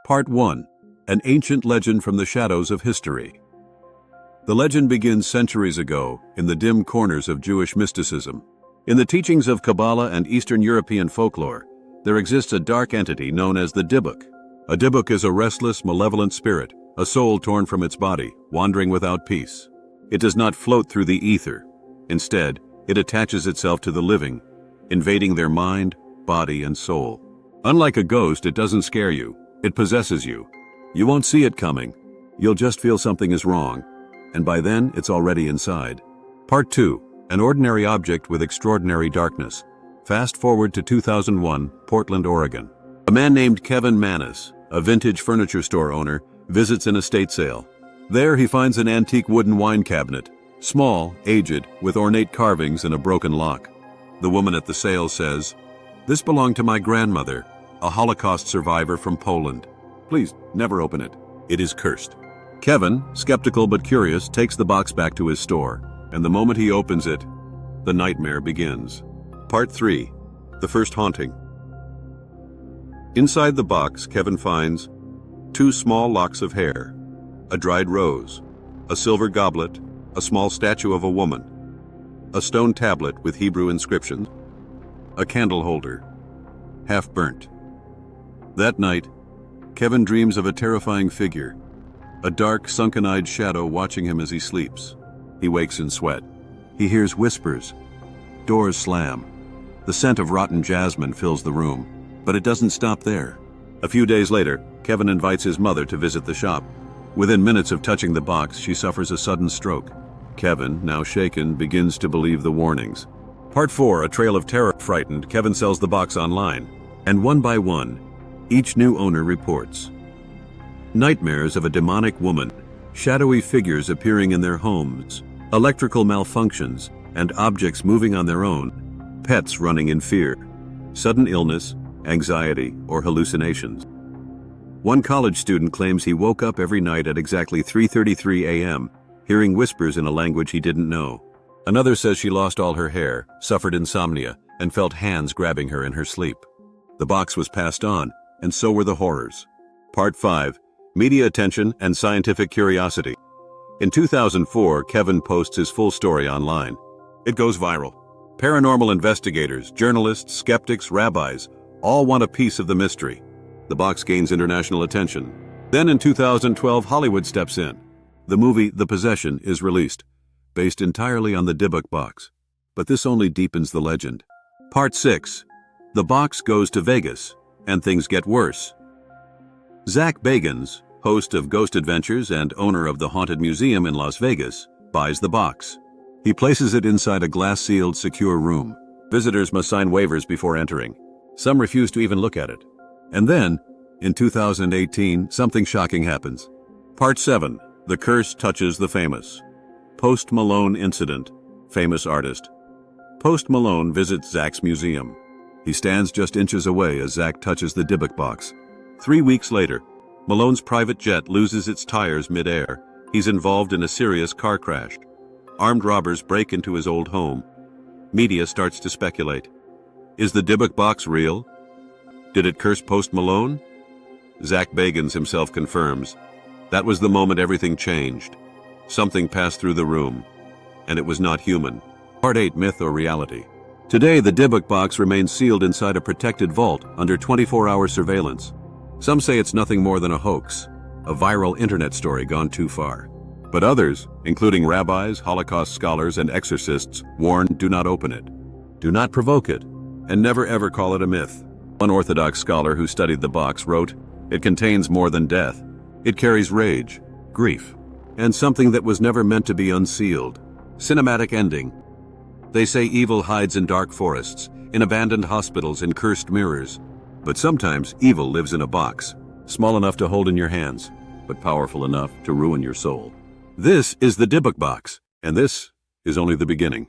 Part 1. An ancient legend from the shadows of history. The legend begins centuries ago in the dim corners of Jewish mysticism. In the teachings of Kabbalah and Eastern European folklore, there exists a dark entity known as the Dybbuk. A Dybbuk is a restless, malevolent spirit, a soul torn from its body, wandering without peace. It does not float through the ether. Instead, it attaches itself to the living, invading their mind, body, and soul. Unlike a ghost, it doesn't scare you. It possesses you. You won't see it coming. You'll just feel something is wrong, and by then it's already inside. Part 2. An ordinary object with extraordinary darkness. Fast forward to 2001, Portland, Oregon. A man named Kevin Manis, a vintage furniture store owner, visits an estate sale. There he finds an antique wooden wine cabinet, small, aged, with ornate carvings and a broken lock. The woman at the sale says, "This belonged to my grandmother, a Holocaust survivor from Poland. Please, never open it. It is cursed." Kevin, skeptical but curious, takes the box back to his store, and the moment he opens it, the nightmare begins. Part 3. The First Haunting. Inside the box, Kevin finds 2 small locks of hair, a dried rose, a silver goblet, a small statue of a woman, a stone tablet with Hebrew inscriptions, a candle holder, half burnt. That night, Kevin dreams of a terrifying figure, a dark, sunken-eyed shadow watching him as he sleeps. He wakes in sweat. He hears whispers. Doors slam. The scent of rotten jasmine fills the room. But it doesn't stop there. A few days later, Kevin invites his mother to visit the shop. Within minutes of touching the box, she suffers a sudden stroke. Kevin, now shaken, begins to believe the warnings. Part 4. A Trail of Terror. Frightened, Kevin sells the box online. And one by one, each new owner reports nightmares of a demonic woman, shadowy figures appearing in their homes, electrical malfunctions, and objects moving on their own, pets running in fear, sudden illness, anxiety, or hallucinations. One college student claims he woke up every night at exactly 3:33 a.m., hearing whispers in a language he didn't know. Another says she lost all her hair, suffered insomnia, and felt hands grabbing her in her sleep. The box was passed on, and so were the horrors. Part 5. Media attention and scientific curiosity. In 2004, Kevin posts his full story online. It goes viral. Paranormal investigators, journalists, skeptics, rabbis, all want a piece of the mystery. The box gains international attention. Then in 2012, Hollywood steps in. The movie The Possession is released, based entirely on the Dybbuk Box. But this only deepens the legend. Part 6. The box goes to Vegas, and things get worse. Zach Bagans, host of Ghost Adventures and owner of the Haunted Museum in Las Vegas, buys the box. He places it inside a glass-sealed, secure room. Visitors must sign waivers before entering. Some refuse to even look at it. And then, in 2018, something shocking happens. Part 7. The curse touches the famous. Post Malone incident. Famous artist. Post Malone visits Zach's museum. He stands just inches away as Zach touches the Dybbuk box. 3 weeks later, Malone's private jet loses its tires mid-air. He's involved in a serious car crash. Armed robbers break into his old home. Media starts to speculate. Is the Dybbuk box real? Did it curse Post Malone? Zach Bagans himself confirms. That was the moment everything changed. Something passed through the room, and it was not human. Part 8. Myth or reality. Today, the Dybbuk box remains sealed inside a protected vault under 24-hour surveillance. Some say it's nothing more than a hoax, a viral internet story gone too far. But others, including rabbis, Holocaust scholars, and exorcists, warn, do not open it. Do not provoke it, and never ever call it a myth. One Orthodox scholar who studied the box wrote, "It contains more than death. It carries rage, grief, and something that was never meant to be unsealed." Cinematic ending. They say evil hides in dark forests, in abandoned hospitals, in cursed mirrors. But sometimes evil lives in a box, small enough to hold in your hands, but powerful enough to ruin your soul. This is the Dybbuk Box, and this is only the beginning.